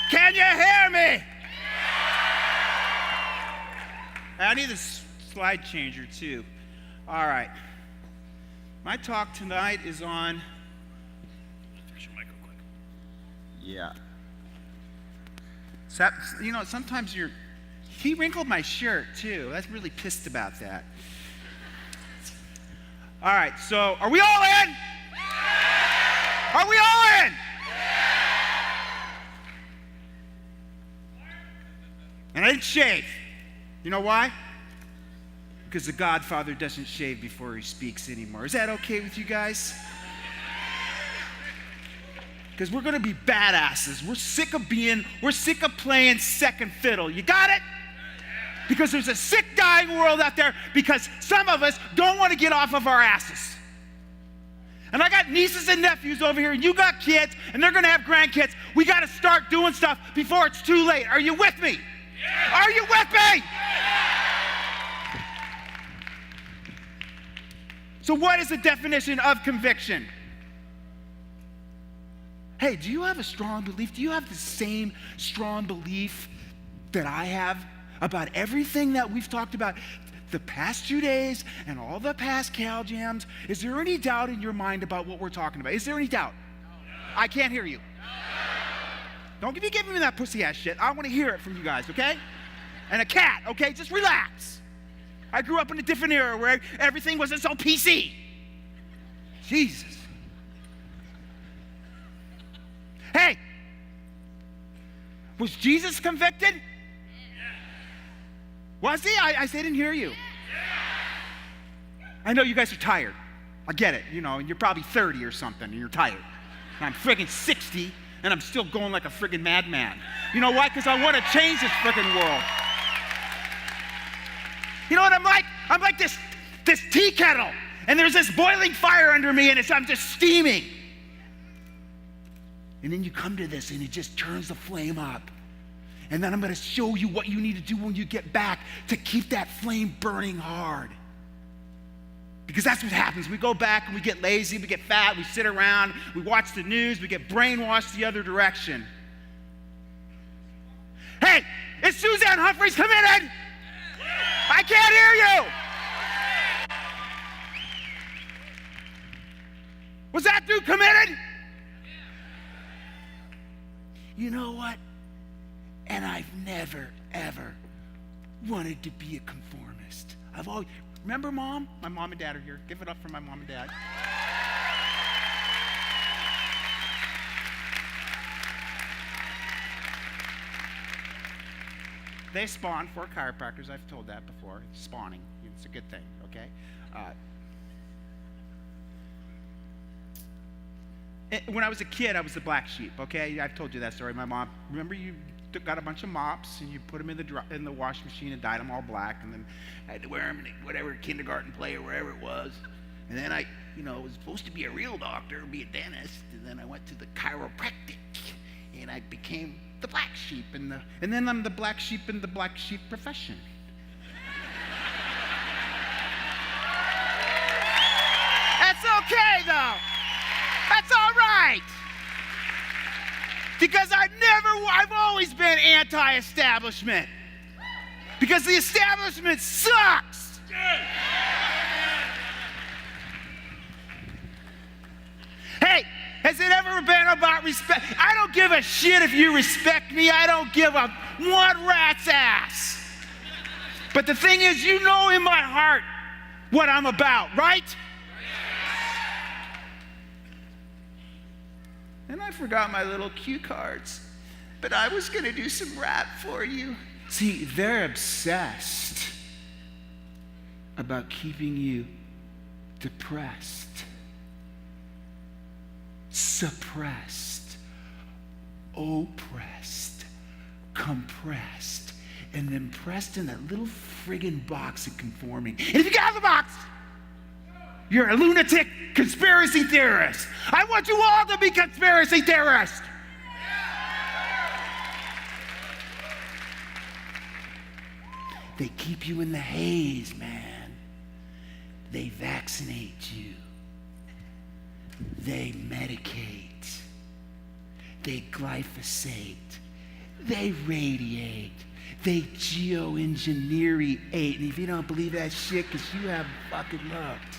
Can you hear me? I need a slide changer too. All right. My talk tonight is on. Fix your mic real quick. Yeah. Sometimes he wrinkled my shirt too. I was really pissed about that. All right, so are we all in? Are we all in? And I didn't shave. You know why? Because the Godfather doesn't shave before he speaks anymore. Is that okay with you guys? Because we're going to be badasses. We're sick of playing second fiddle. You got it? Because there's a sick, dying world out there because some of us don't want to get off of our asses. And I got nieces and nephews over here, and you got kids, and they're going to have grandkids. We got to start doing stuff before it's too late. Are you with me? Yeah. Are you with me? Yeah. So what is the definition of conviction? Hey, do you have a strong belief? Do you have the same strong belief that I have about everything that we've talked about the past 2 days and all the past Cal Jams? Is there any doubt in your mind about what we're talking about? Is there any doubt? No. I can't hear you. No. Don't be giving me that pussy ass shit. I want to hear it from you guys, okay? And a cat, okay? Just relax. I grew up in a different era where everything wasn't so PC. Jesus. Hey, was Jesus convicted? Was he? I didn't hear you. I know you guys are tired. I get it, and you're probably 30 or something, and you're tired. And I'm friggin' 60, and I'm still going like a friggin' madman. You know why? Because I want to change this friggin' world. You know what I'm like? I'm like this tea kettle, and there's this boiling fire under me, and I'm just steaming. And then you come to this, and it just turns the flame up. And then I'm going to show you what you need to do when you get back to keep that flame burning hard. Because that's what happens. We go back and we get lazy, we get fat, we sit around, we watch the news, we get brainwashed the other direction. Hey, is Suzanne Humphreys committed? I can't hear you. Was that dude committed? You know what? And I've never, ever wanted to be a conformist. Remember Mom? My mom and dad are here. Give it up for my mom and dad. They spawn for chiropractors. I've told that before. Spawning. It's a good thing, okay? When I was a kid, I was the black sheep, okay? I've told you that story. My mom, remember you got a bunch of mops and you put them in the wash machine and dyed them all black, and then I had to wear them in whatever kindergarten play or wherever it was. And then I was supposed to be a real doctor, be a dentist, and then I went to the chiropractic, and I became the black sheep, and then I'm the black sheep in the black sheep profession. That's okay though. That's all right. Because I've always been anti-establishment. Because the establishment sucks. Hey, has it ever been about respect? I don't give a shit if you respect me. I don't give a one rat's ass. But the thing is, you know in my heart what I'm about, right? And I forgot my little cue cards, but I was going to do some rap for you. See, they're obsessed about keeping you depressed, suppressed, oppressed, compressed, and then pressed in that little friggin' box of conforming. And if you got the box, you're a lunatic conspiracy theorist. I want you all to be conspiracy theorists. They keep you in the haze, man. They vaccinate you. They medicate. They glyphosate. they radiate. They geoengineer. And if you don't believe that shit, because you haven't fucking looked.